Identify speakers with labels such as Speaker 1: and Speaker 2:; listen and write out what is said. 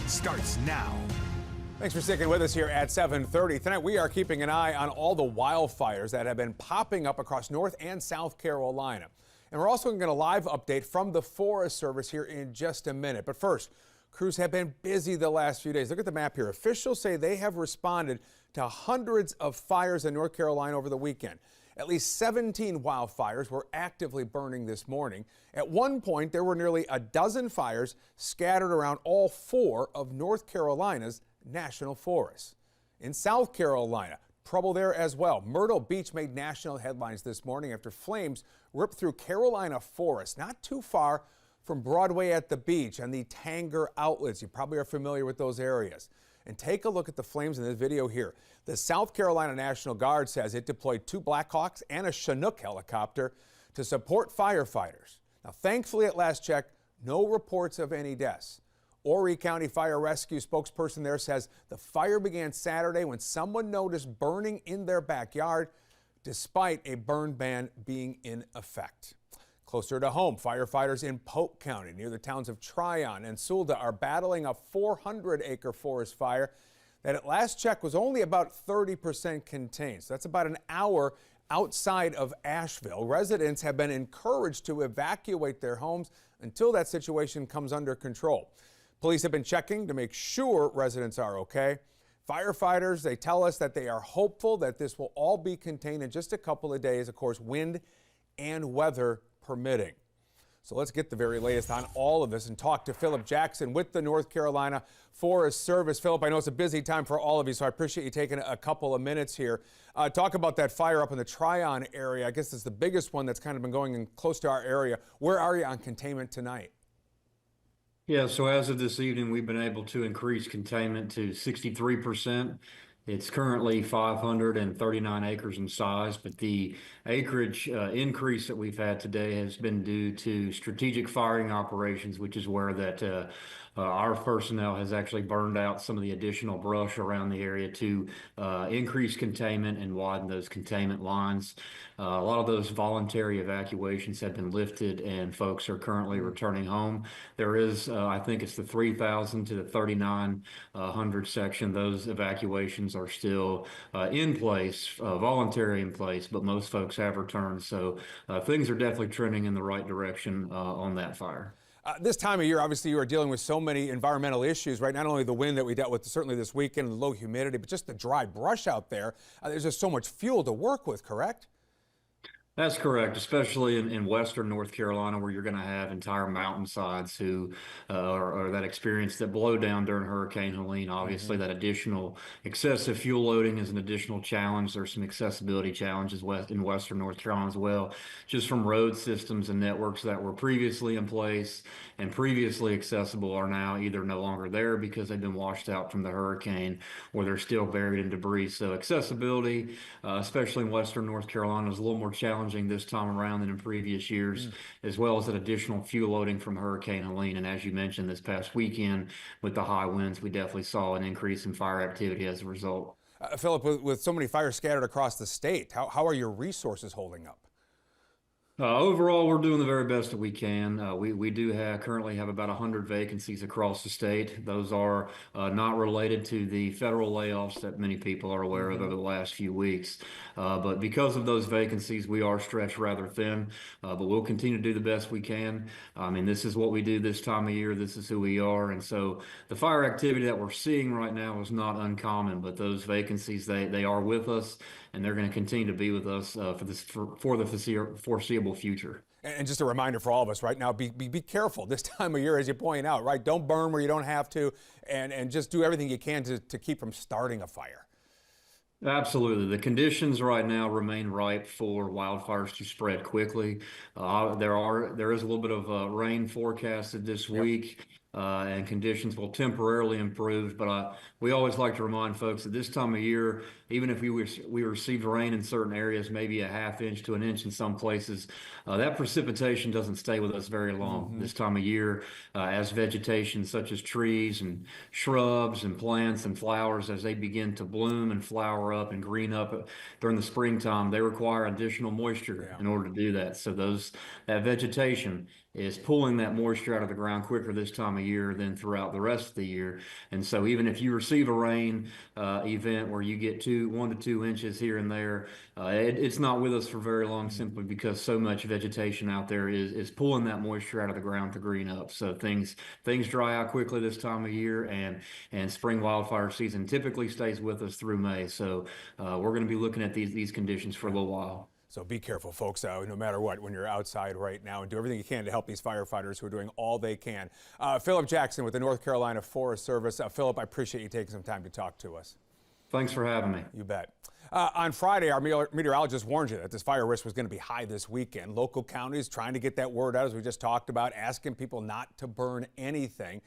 Speaker 1: starts now. Thanks for sticking with us here at 7:30. Tonight, we are keeping an eye on all the wildfires that have been popping up across North and South Carolina. And we're also going to get a live update from the Forest Service here in just a minute. But first, crews have been busy the last few days. Look at the map here. Officials say they have responded to hundreds of fires in North Carolina over the weekend. At least 17 wildfires were actively burning this morning. At one point, there were nearly a dozen fires scattered around all 4 of North Carolina's national forests. In South Carolina, trouble there as well. Myrtle Beach made national headlines this morning after flames ripped through Carolina Forest, not too far from Broadway at the beach and the Tanger outlets. You probably are familiar with those areas. And take a look at the flames in this video here. The South Carolina National Guard says it deployed 2 Blackhawks and a Chinook helicopter to support firefighters. Now, thankfully, at last check, no reports of any deaths. Horry County Fire Rescue spokesperson there says the fire began Saturday when someone noticed burning in their backyard, despite a burn ban being in effect. Closer to home, firefighters in Polk County near the towns of Tryon and Sulda are battling a 400-acre forest fire that at last check was only about 30% contained. So that's about an hour outside of Asheville. Residents have been encouraged to evacuate their homes until that situation comes under control. Police have been checking to make sure residents are okay. Firefighters, they tell us that they are hopeful that this will all be contained in just a couple of days, of course, wind and weather permitting. So let's get the very latest on all of this and talk to Philip Jackson with the North Carolina Forest Service. Philip, I know it's a busy time for all of you, so I appreciate you taking a couple of minutes here. Talk about that fire up in the Tryon area. I guess it's the biggest one that's kind of been going in close to our area. Where are you on containment tonight?
Speaker 2: Yeah, so as of this evening, we've been able to increase containment to 63%. It's currently 539 acres in size, but the acreage increase that we've had today has been due to strategic firing operations, which is where our personnel has actually burned out some of the additional brush around the area to increase containment and widen those containment lines. A lot of those voluntary evacuations have been lifted and folks are currently returning home. There is, I think it's the 3,000 to the 3,900 section. Those evacuations are still in place, voluntary in place, but most folks have returned. So things are definitely trending in the right direction on that fire.
Speaker 1: This time of year, obviously, you are dealing with so many environmental issues, right? Not only the wind that we dealt with certainly this weekend, the low humidity, but just the dry brush out there. There's just so much fuel to work with, correct?
Speaker 2: That's correct, especially in western North Carolina, where you're going to have entire mountainsides who or that experience that blow down during Hurricane Helene. Obviously, that additional excessive fuel loading is an additional challenge. There's some accessibility challenges in western North Carolina as well, just from road systems and networks that were previously in place and previously accessible are now either no longer there because they've been washed out from the hurricane or they're still buried in debris. So accessibility, especially in western North Carolina, is a little more challenging this time around than in previous years, as well as that additional fuel loading from Hurricane Helene. And as you mentioned, this past weekend with the high winds, we definitely saw an increase in fire activity as a result.
Speaker 1: Philip, with so many fires scattered across the state, how are your resources holding up?
Speaker 2: Overall, we're doing the very best that we can. We do currently have about 100 vacancies across the state. Those are not related to the federal layoffs that many people are aware of over the last few weeks. But because of those vacancies, we are stretched rather thin, but we'll continue to do the best we can. I mean, this is what we do this time of year. This is who we are. And so the fire activity that we're seeing right now is not uncommon, but those vacancies, they are with us, and they're going to continue to be with us for the foreseeable future.
Speaker 1: And just a reminder for all of us right now, be careful this time of year, as you point out, right? Don't burn where you don't have to, and just do everything you can to keep from starting a fire.
Speaker 2: Absolutely. The conditions right now remain ripe for wildfires to spread quickly. There is a little bit of rain forecasted this week. And conditions will temporarily improve. But we always like to remind folks that this time of year, even if we received rain in certain areas, maybe a ½ inch to an inch in some places, that precipitation doesn't stay with us very long this time of year, as vegetation such as trees and shrubs and plants and flowers, as they begin to bloom and flower up and green up during the springtime, they require additional moisture in order to do that. So that vegetation is pulling that moisture out of the ground quicker this time of year than throughout the rest of the year. And so even if you receive a rain event where you get 1 to 2 inches here and there, it's not with us for very long simply because so much vegetation out there is pulling that moisture out of the ground to green up. So things dry out quickly this time of year, and spring wildfire season typically stays with us through May. So we're going to be looking at these conditions for a little while.
Speaker 1: So be careful, folks, no matter what, when you're outside right now, and do everything you can to help these firefighters who are doing all they can. Philip Jackson with the North Carolina Forest Service. Philip, I appreciate you taking some time to talk to us.
Speaker 2: Thanks for having me.
Speaker 1: You bet. On Friday, our meteorologist warned you that this fire risk was going to be high this weekend. Local counties trying to get that word out, as we just talked about, asking people not to burn anything.